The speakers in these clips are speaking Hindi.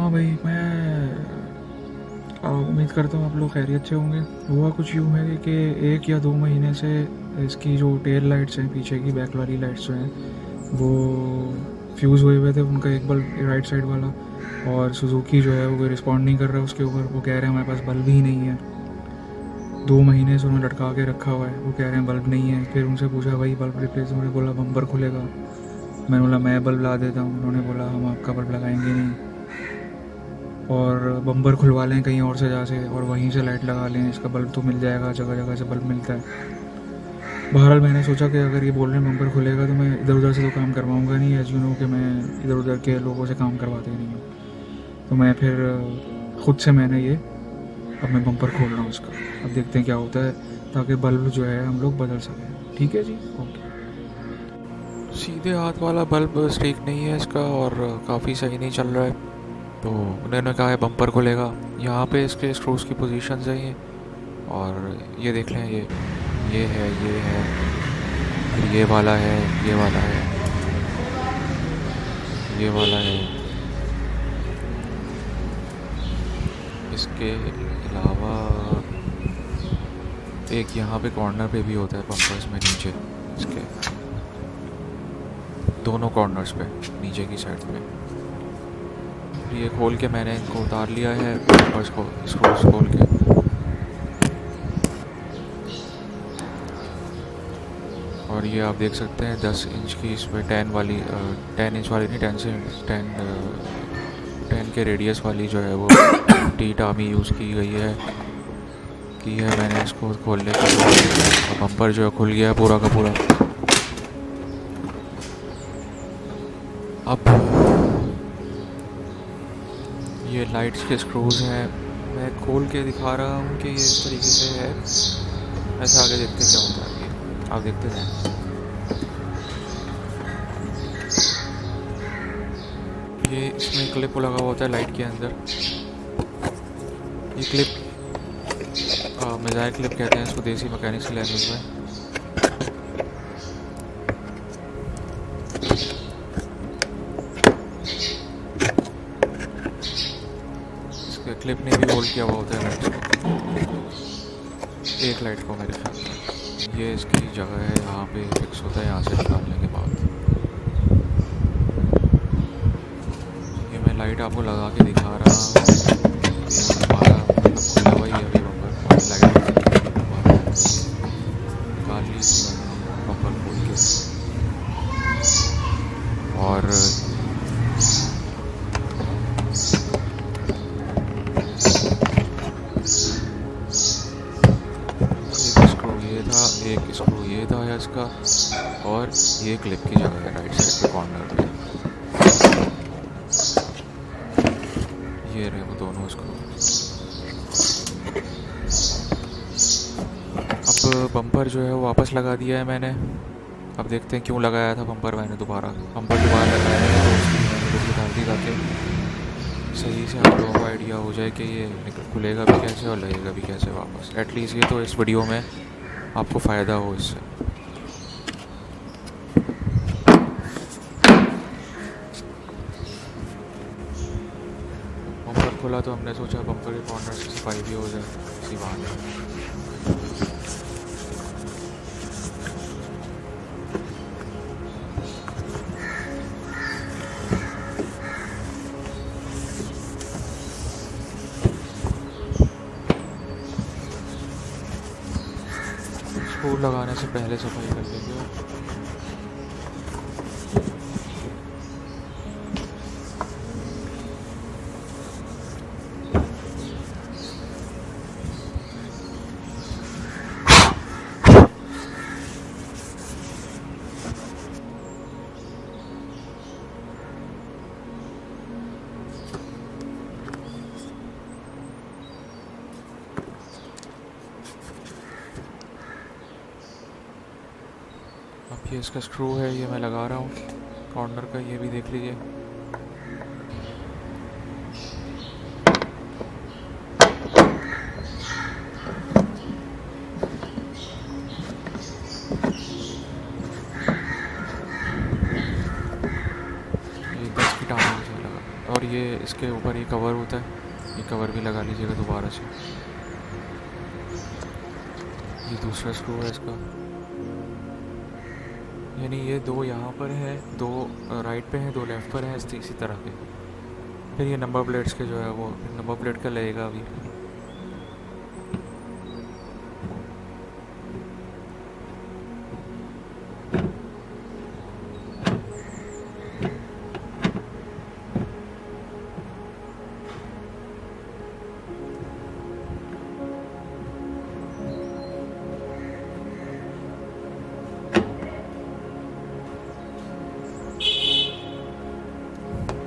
हाँ भाई, मैं उम्मीद करता हूँ आप लोग खैरियत से होंगे। हुआ कुछ यूँ है कि 1 या 2 महीने से इसकी जो टेल लाइट्स हैं, पीछे की बैक वाली लाइट्स जो हैं, वो फ्यूज़ हुए थे। उनका एक बल्ब राइट साइड वाला, और सुजुकी जो है वो कोई रिस्पॉन्ड नहीं कर रहा उसके ऊपर। वो कह रहे हैं हमारे पास बल्ब ही नहीं है। 2 महीने से उन्होंने लटका के रखा हुआ है, वो कह रहे हैं बल्ब नहीं है। फिर उनसे पूछा भाई बल्ब रिप्लेस, उन्होंने बोला बम्पर खुलेगा। मैंने बोला मैं बल्ब ला देता हूँ, उन्होंने बोला हम आपका बल्ब लगाएंगे नहीं, और बम्पर खुलवा लें कहीं और से जा से, और वहीं से लाइट लगा लें, इसका बल्ब तो मिल जाएगा, जगह जगह से बल्ब मिलता है। बहरहाल मैंने सोचा कि अगर ये बोल रहे हैं बम्पर खुलेगा तो मैं इधर उधर से तो काम करवाऊँगा नहीं। एज यू नो कि मैं इधर उधर के लोगों से काम करवाते नहीं हूँ। तो मैं फिर ख़ुद से मैंने ये अब मैं बम्पर खोल रहा हूँ उसका। अब देखते हैं क्या होता है, ताकि बल्ब जो है हम लोग बदल सकें। ठीक है जी, ओके। सीधे हाथ वाला बल्ब स्टिक नहीं है इसका, और काफ़ी सही नहीं चल रहा है। तो उन्होंने कहा है बम्पर खुलेगा। यहाँ पे इसके स्क्रूज की पोजीशंस हैं ये, और ये देख लें, ये है, ये है, फिर ये वाला है, ये वाला है, ये वाला है। इसके अलावा एक यहाँ पे कॉर्नर पे भी होता है बम्पर्स में, नीचे इसके दोनों कॉर्नर्स पे, नीचे की साइड पे। ये खोल के मैंने इनको उतार लिया है, बम्पर्स को स्क्रूज खोल के। और ये आप देख सकते हैं 10 इंच की इसमें 10 इंच वाली नहीं, 10 के रेडियस वाली जो है वो टी टामी यूज़ की गई है मैंने इसको खोलने के लिए। बम्पर जो है खुल गया है पूरा का पूरा। अब ये लाइट्स के स्क्रूज हैं, मैं खोल के दिखा रहा हूँ कि ये इस तरीके से है। ऐसे आगे देखते क्या होता है, ये आप देखते हैं। ये इसमें क्लिप लगा हुआ होता है लाइट के अंदर। ये क्लिप मिजाइल क्लिप कहते हैं इसको देसी मैकेनिक्स लैंग्वेज में। इसके क्लिप ने भी होल्ड किया हुआ होता है लाइट को, एक लाइट को मेरे ख्याल में। ये इसकी जगह है, यहाँ पे फिक्स होता है, यहाँ से निकालने के बाद। ये मैं लाइट आपको लगा के दिखा रहा हूँ। हमारा मतलब खुला हुआ ही है अभी बम्पर, और लाइट निकाल ली बम्पर खोल के। और एक स्क्रू ये था है इसका, और ये क्लिप की जगह है राइट साइड पे कॉर्नर पे। ये रहे वो दोनों स्क्रू। अब बम्पर जो है वो वापस लगा दिया है मैंने। अब देखते हैं क्यों लगाया था बम्पर मैंने दोबारा। बम्पर दोबारा लगाया है तो उसकी डाल दी, ताकि सही से आप लोगों को आइडिया हो जाए कि ये खुलेगा भी कैसे और लगेगा भी कैसे वापस। एटलीस्ट ये तो इस वीडियो में आपको फ़ायदा हो इससे। बम्पर खोला तो हमने सोचा बम्पर के कॉर्नर से सफाई भी हो जाए इसी बहाने। स्क्रू लगाने से पहले सफाई कर लेंगे। अब ये इसका स्क्रू है, ये मैं लगा रहा हूँ कॉर्नर का, ये भी देख लीजिए। ये 10 की टांग से लगा, और ये इसके ऊपर ये कवर होता है, ये कवर भी लगा लीजिएगा दोबारा से। ये दूसरा स्क्रू है इसका, यानी ये दो यहाँ पर है, दो राइट पे हैं, दो लेफ़्ट पर हैं, इसी तरह के। फिर ये नंबर प्लेट्स के जो है वो नंबर प्लेट का लगेगा अभी।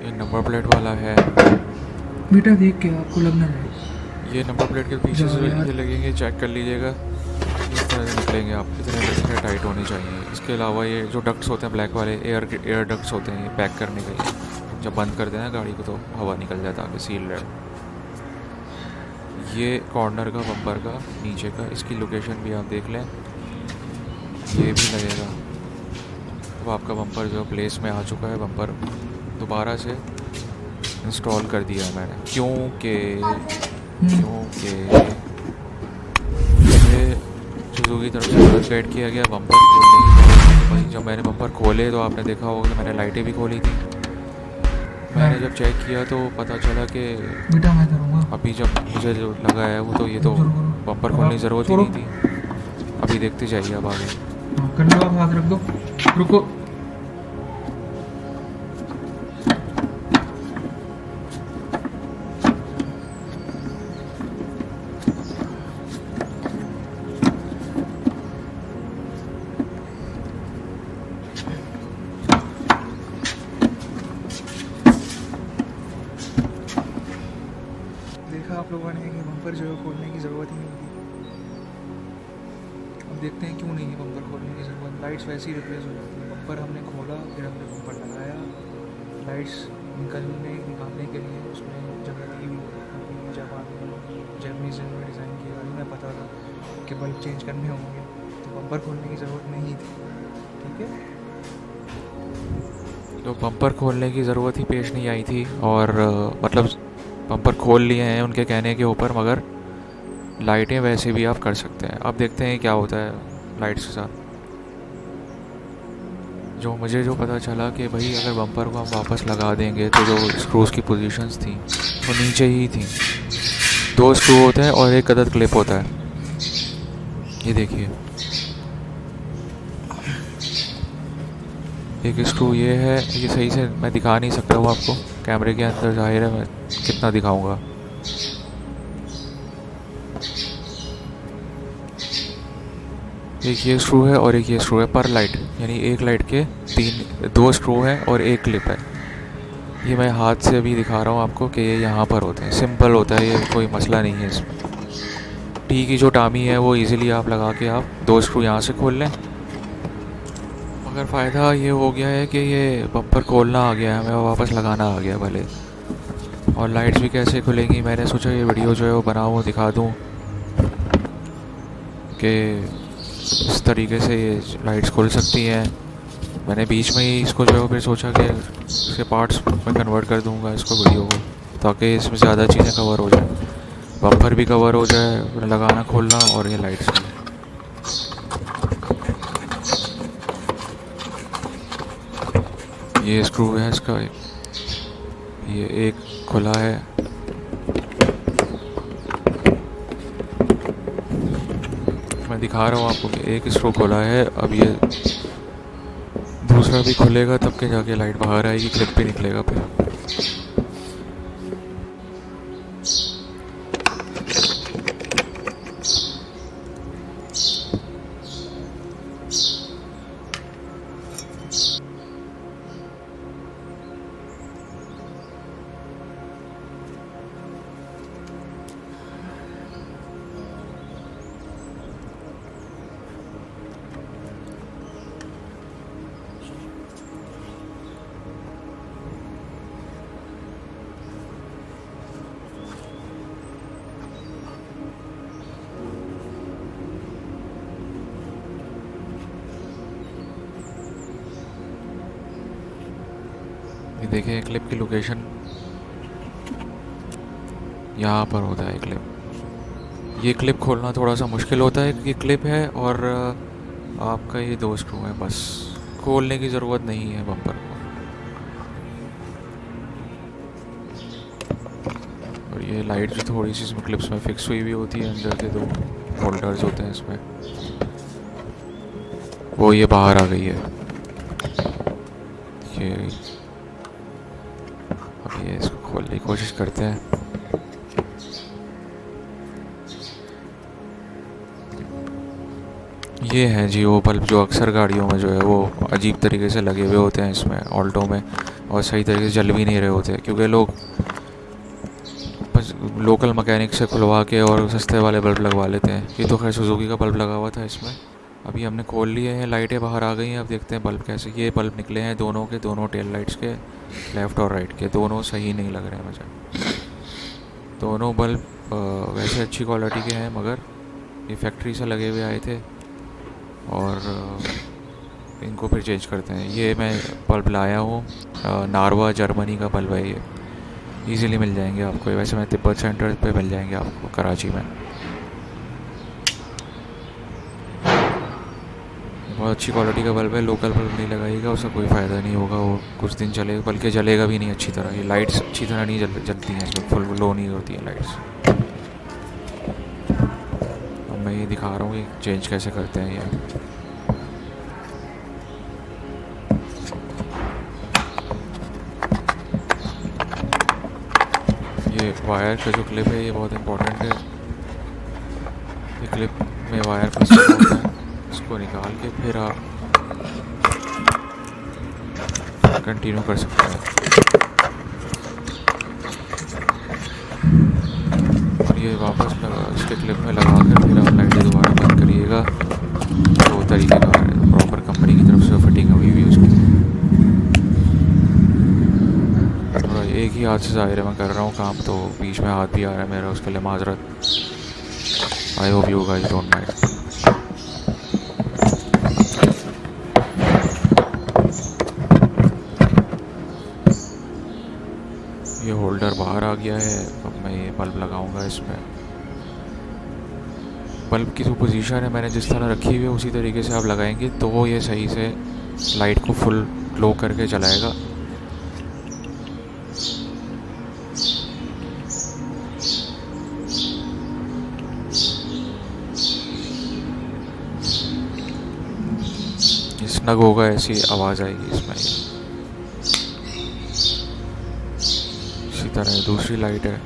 ये नंबर प्लेट वाला है। बेटा देख के आपको लगना है। ये नंबर प्लेट के पीछे से यार। ये लगेंगे, चेक कर लीजिएगा, इस तरह से निकलेंगे आप, इतने टाइट होने चाहिए। इसके अलावा ये जो डक्ट्स होते हैं ब्लैक वाले, एयर डक्ट्स होते हैं, ये पैक करने के लिए, जब बंद कर देना गाड़ी को तो हवा निकल जाता है, सील है। ये कॉर्नर का बम्पर का नीचे का, इसकी लोकेशन भी आप देख लें, ये भी लगेगा। अब आपका बम्पर जो प्लेस में आ चुका है, बम्पर दोबारा से इंस्टॉल कर दिया है मैंने, क्योंकि ये सुजुकी की तरफ से गलत गाइड किया गया बम्पर खोलने की। भाई जब मैंने बम्पर खोले तो आपने देखा होगा कि मैंने लाइटें भी खोली थी। मैंने जब चेक किया तो पता चला कि बेटा मैं करूँगा। अभी जब मुझे जो लगा है वो तो ये तो बम्पर खोलने की ज़रूरत ही नहीं थी। अभी देखते जाइए अब आगे। कर लो, आप हाथ रख दो, रुको। देखा आप लोगों ने कि बम्पर जो है खोलने की ज़रूरत ही नहीं थी। अब देखते हैं क्यों नहीं है बम्पर खोलने की ज़रूरत। लाइट्स वैसे ही रिप्लेस हो जाती है। बम्पर हमने खोला, फिर हमने बम्पर लगाया, लाइट्स निकालने के लिए उसमें जगह दी हुई है। जब आपने जैपनीज़ में डिज़ाइन की गाड़ी में पता था कि बल्ब चेंज करने होंगे, तो बम्पर खोलने की ज़रूरत नहीं थी। ठीक है, तो बम्पर खोलने की ज़रूरत ही पेश नहीं आई थी, और मतलब बम्पर खोल लिए हैं उनके कहने के ऊपर, मगर लाइटें वैसे भी आप कर सकते हैं। अब देखते हैं क्या होता है लाइट्स के साथ। जो पता चला कि भाई अगर बम्पर को हम वापस लगा देंगे तो जो स्क्रूज़ की पोजीशंस थी वो नीचे ही थी। दो स्क्रू होते हैं और एक अदद क्लिप होता है, ये देखिए। एक स्क्रू ये है, ये सही से मैं दिखा नहीं सकता हूँ आपको, कैमरे के अंदर जाहिर है मैं कितना दिखाऊंगा। एक ये स्क्रू है और एक ये स्क्रू है पर लाइट, यानी एक लाइट के दो स्क्रू हैं और एक क्लिप है। ये मैं हाथ से अभी दिखा रहा हूँ आपको कि ये यहाँ पर होते हैं। सिंपल होता है, ये कोई मसला नहीं है इसमें। टी की जो टामी है वो इजीली आप लगा के आप दो स्क्रू यहाँ से खोल लें। मगर फ़ायदा ये हो गया है कि ये बम्पर खोलना आ गया है, हमें वापस लगाना आ गया भले। और लाइट्स भी कैसे खुलेंगी, मैंने सोचा ये वीडियो जो है वो बनाऊँ, दिखा दूँ कि इस तरीके से ये लाइट्स खुल सकती हैं। मैंने बीच में ही इसको जो है फिर सोचा कि इसके पार्ट्स में कन्वर्ट कर दूंगा इसको, वीडियो को, ताकि इसमें ज़्यादा चीज़ें कवर हो जाए, बम्पर भी कवर हो जाए, लगाना खोलना और ये लाइट्स भी। ये स्क्रू है इसका, ये एक खुला है, मैं दिखा रहा हूँ आपको कि एक स्क्रू खोला है। अब ये दूसरा भी खुलेगा तब के जाके लाइट बाहर आएगी, क्लिप भी निकलेगा फिर। ये देखें क्लिप की लोकेशन यहाँ पर होता है क्लिप। ये क्लिप खोलना थोड़ा सा मुश्किल होता है, ये क्लिप है और आपका ये 2 स्क्रू है, बस खोलने की ज़रूरत नहीं है बम्पर को। और ये लाइट जो थोड़ी सी इसमें क्लिप्स में फिक्स हुई भी होती है, अंदर के 2 होल्डर्स होते हैं इसमें, वो ये बाहर आ गई है। ये अब ये इसको खोलने की कोशिश करते हैं। ये हैं जी वो बल्ब जो अक्सर गाड़ियों में जो है वो अजीब तरीके से लगे हुए होते हैं इसमें ऑल्टो में, और सही तरीके से जल भी नहीं रहे होते, क्योंकि लोग बस लोकल मैकेनिक से खुलवा के और सस्ते वाले बल्ब लगवा लेते हैं। ये तो खैर सुजुकी का बल्ब लगा हुआ था इसमें। अभी हमने खोल लिए हैं, लाइटें बाहर आ गई हैं। अब देखते हैं बल्ब कैसे। ये बल्ब निकले हैं दोनों के दोनों टेल लाइट्स के, लेफ़्ट और राइट के, दोनों सही नहीं लग रहे हैं मुझे। दोनों बल्ब वैसे अच्छी क्वालिटी के हैं, मगर ये फैक्ट्री से लगे हुए आए थे और इनको फिर चेंज करते हैं। ये मैं बल्ब लाया हूँ, नारवा जर्मनी का बल्ब है ये, इजीली मिल जाएंगे आपको। वैसे मैं तिब्बत सेंटर पे मिल जाएंगे आपको कराची में। बहुत अच्छी क्वालिटी का बल्ब है, लोकल बल्ब नहीं लगाइएगा, उसका कोई फ़ायदा नहीं होगा, वो कुछ दिन चलेगा, बल्कि जलेगा भी नहीं अच्छी तरह। ये लाइट्स अच्छी तरह नहीं जलती हैं इसमें, फुल लो नहीं होती हैं लाइट्स। अब मैं ये दिखा रहा हूँ कि चेंज कैसे करते हैं ये। ये वायर का जो क्लिप है ये बहुत इम्पोर्टेंट है। ये क्लिप में वायर फंसा होता है, इसको निकाल के फिर आप कंटिन्यू कर सकते हैं। और ये वापस इसके क्लिप में लगा कर फिर आप लाइटें दोबारा बंद करिएगा, तो तरीके का प्रॉपर कंपनी की तरफ से फिटिंग हुई हुई उसकी। थोड़ा एक ही हाथ से ज़ाहिर मैं कर रहा हूँ काम, तो बीच में हाथ भी आ रहा है मेरा, उसके लिए माजरत। I hope you guys don't mind. ये होल्डर बाहर आ गया है, अब मैं ये बल्ब लगाऊंगा इसमें। बल्ब की जो पोजीशन है मैंने जिस तरह रखी हुई है उसी तरीके से आप लगाएंगे तो वो ये सही से लाइट को फुल ग्लो करके जलाएगा। स्नग होगा ऐसी आवाज़ आएगी इसमें। इसी तरह दूसरी लाइट है,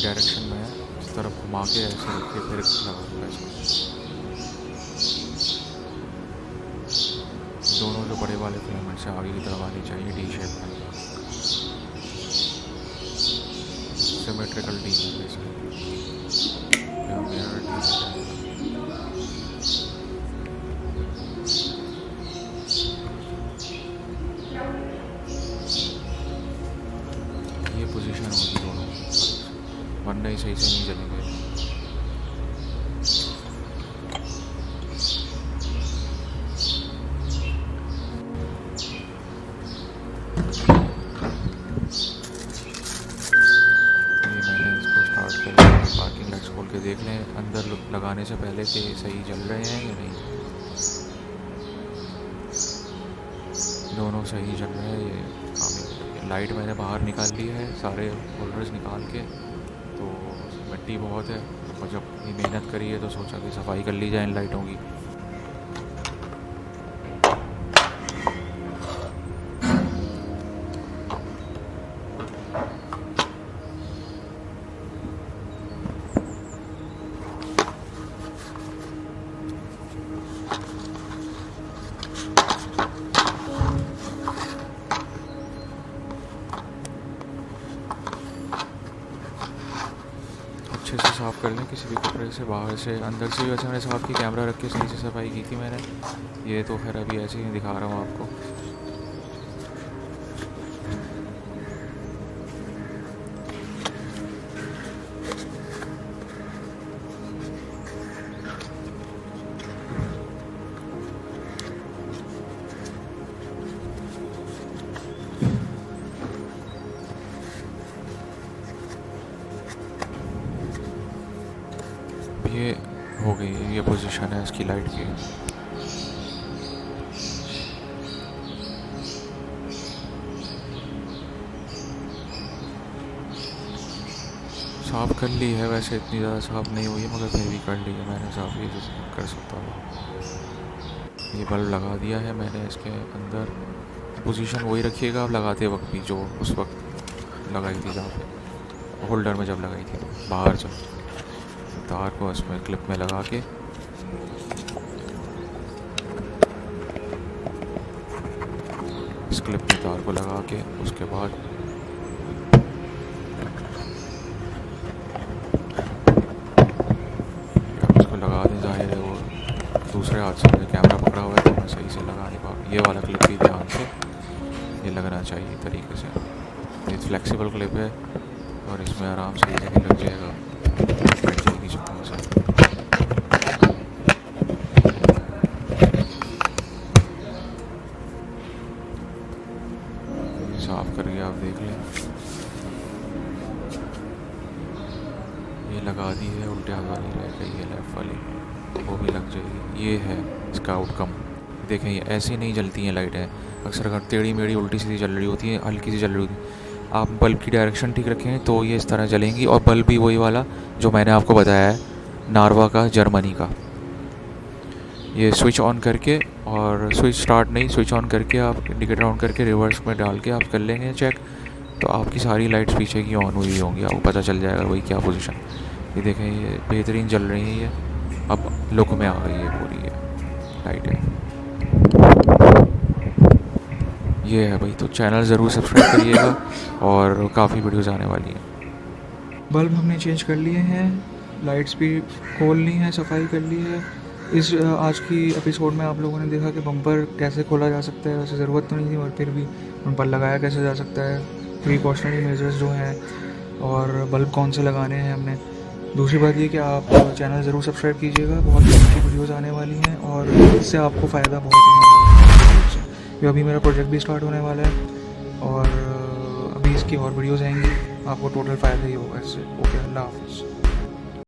डायरेक्शन में है, इस तरफ घुमा के ऐसे रख के फिर लगा इसको। दोनों जो बड़े वाले फिलामेंट से आगे की तरफ आनी चाहिए डी शेप में, सिमेट्रिकल डी है इसमें। ये पोजीशन होगी दोनों, वरना ही सही से नहीं चलेंगे। ये मैंने इसको स्टार्ट किया, पार्किंग लाइट्स खोल के देख लें अंदर लगाने से पहले कि सही जल रहे हैं या नहीं। दोनों सही जल रहे हैं। ये लाइट मैंने बाहर निकाल ली है, सारे होल्डर्स निकाल के, तो मिट्टी बहुत है, और जब ये मेहनत करी है तो सोचा कि सफाई कर ली जाए इन लाइटों की। साफ़ कर लें किसी भी कपड़े से, बाहर से अंदर से भी वैसे मैंने साफ़ की, कैमरा रख के सही से सफाई की थी मैंने। ये तो खैर अभी ऐसे ही दिखा रहा हूँ आपको। ये हो गई, ये पोजीशन है इसकी लाइट की। साफ़ कर ली है, वैसे इतनी ज़्यादा साफ़ नहीं हुई है मगर फिर भी कर ली है मैंने साफ़, ये जो कर सकता था। ये बल्ब लगा दिया है मैंने इसके अंदर। पोजीशन वही रखिएगा आप लगाते वक्त भी, जो उस वक्त लगाई थी जहाँ पे होल्डर में जब लगाई थी, बाहर जब तार को इसमें क्लिप में लगा के इस क्लिप में तार को लगा के उसके बाद उसको लगा दें। जाहिर है वो दूसरे हाथ से मुझे कैमरा पकड़ा हुआ है तो मैं सही से लगा नहीं पाऊँ। ये वाला क्लिप भी ध्यान से ये लगना चाहिए तरीके से। ये फ्लेक्सिबल क्लिप है और इसमें आराम से ये लग जाएगा, बैठ जाएगी सुकून से। साफ करके आप देख लें, ये लगा दी है, उल्टे हाथ वाली रह गई है, लेफ़्ट वाली वो भी लग जाएगी। ये है इसका आउटकम। देखें ये ऐसी नहीं जलती हैं लाइटें, अक्सर अगर टेढ़ी मेढ़ी उल्टी सीधी जल रही होती है, हल्की सी जल रही होती है। आप बल्ब की डायरेक्शन ठीक रखें तो ये इस तरह जलेंगी। और बल्ब भी वही वाला जो मैंने आपको बताया है, नारवा का, जर्मनी का। ये स्विच ऑन करके, और स्विच स्टार्ट नहीं, स्विच ऑन करके आप इंडिकेटर ऑन करके रिवर्स में डाल के आप कर लेंगे चेक, तो आपकी सारी लाइट्स पीछे की ऑन हुई होंगी, आपको पता चल जाएगा वही क्या पोजीशन। ये देखें ये बेहतरीन जल रही है, ये अब लुक में आ गई है पूरी ये लाइटें। ये है भाई, तो चैनल ज़रूर सब्सक्राइब करिएगा और काफ़ी वीडियोस आने वाली हैं। बल्ब हमने चेंज कर लिए हैं, लाइट्स भी खोल ली हैं, सफाई कर ली है। इस आज की एपिसोड में आप लोगों ने देखा कि बम्पर कैसे खोला जा सकता है। वैसे ज़रूरत तो नहीं थी और फिर भी उन पर लगाया कैसे जा सकता है, प्रिकॉशनरी मेजर्स जो हैं, और बल्ब कौन से लगाने हैं हमने। दूसरी बात ये कि आप चैनल ज़रूर सब्सक्राइब कीजिएगा, बहुत अच्छी वीडियोज़ आने वाली हैं और इससे आपको फ़ायदा बहुत होने वाला है। ये अभी मेरा प्रोजेक्ट भी स्टार्ट होने वाला है और अभी इसकी और वीडियोज़ आएंगी, आपको टोटल फ़ायदा ही होगा इससे। ओके, अल्लाह हाफ़िज़।